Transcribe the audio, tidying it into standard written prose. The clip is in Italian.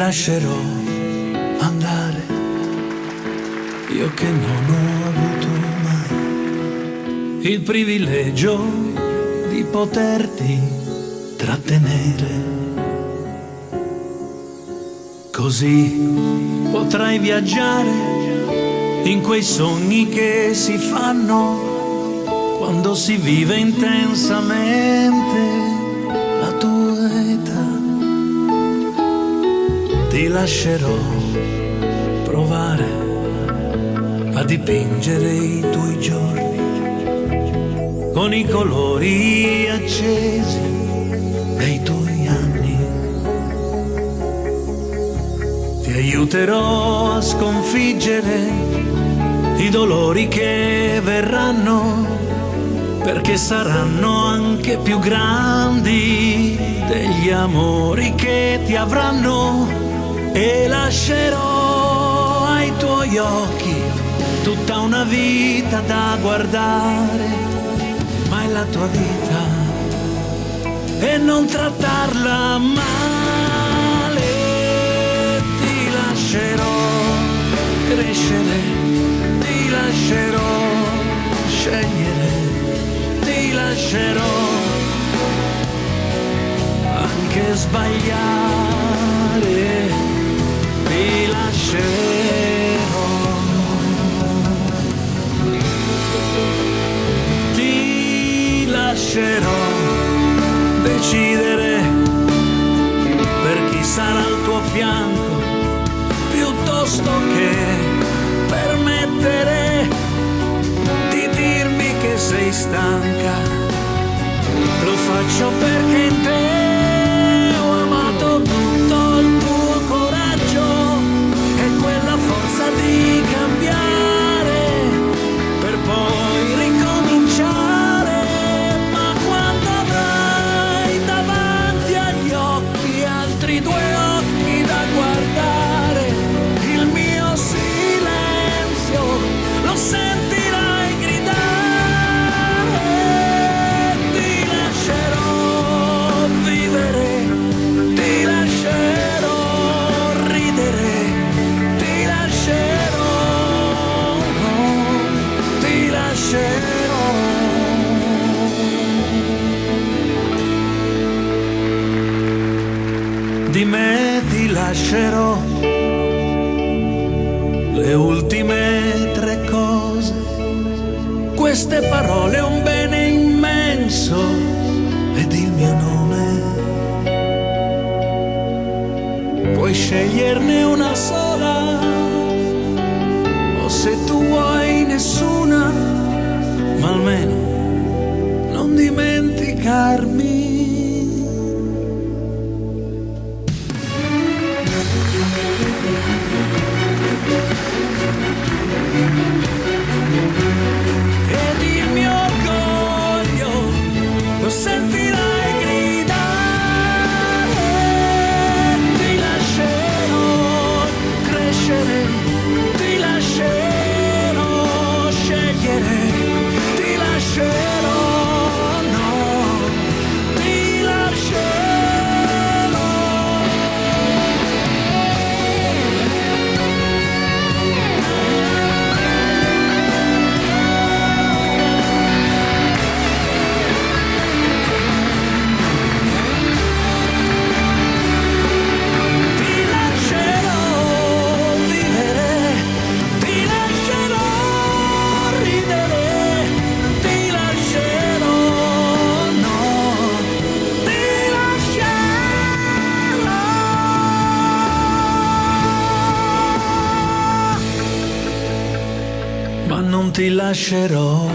lascerò andare, io che non ho avuto mai il privilegio di poterti trattenere. Così potrai viaggiare in quei sogni che si fanno quando si vive intensamente la tua età. Ti lascerò provare a dipingere i tuoi giorni con i colori accesi dei tuoi anni. Ti aiuterò a sconfiggere i dolori che verranno, perché saranno anche più grandi degli amori che ti avranno. E lascerò ai tuoi occhi tutta una vita da guardare, ma è la tua vita e non trattarla male. Ti lascerò crescere, ti lascerò scegliere, ti lascerò anche sbagliare. Ti lascerò, ti lascerò decidere per chi sarà al tuo fianco, piuttosto che permettere di dirmi che sei stanca. Lo faccio perché in te ho amato tutto il tuo coraggio e quella forza di cambiare per poi ricominciare. Ma quando avrai davanti agli occhi altri due occhi da guardare, il mio silenzio lo sentirai gridare. Ti lascerò vivere, ti lascerò ridere, ti lascerò, ti lascerò. Di me ti lascerò le ultime tre cose, queste parole, un bene immenso ed il mio nome. Puoi sceglierne una sola, o se tu vuoi nessuna, ma almeno non dimenticarmi. Ed il mio orgoglio lo sentirai gridare. Ti lascerò crescere, ti lascerò scegliere, ti lascerò, no, ti lascerò. Ti lascerò vivere, ti lascerò ridere, ti lascerò, no, ti lascerò. Ma non ti lascerò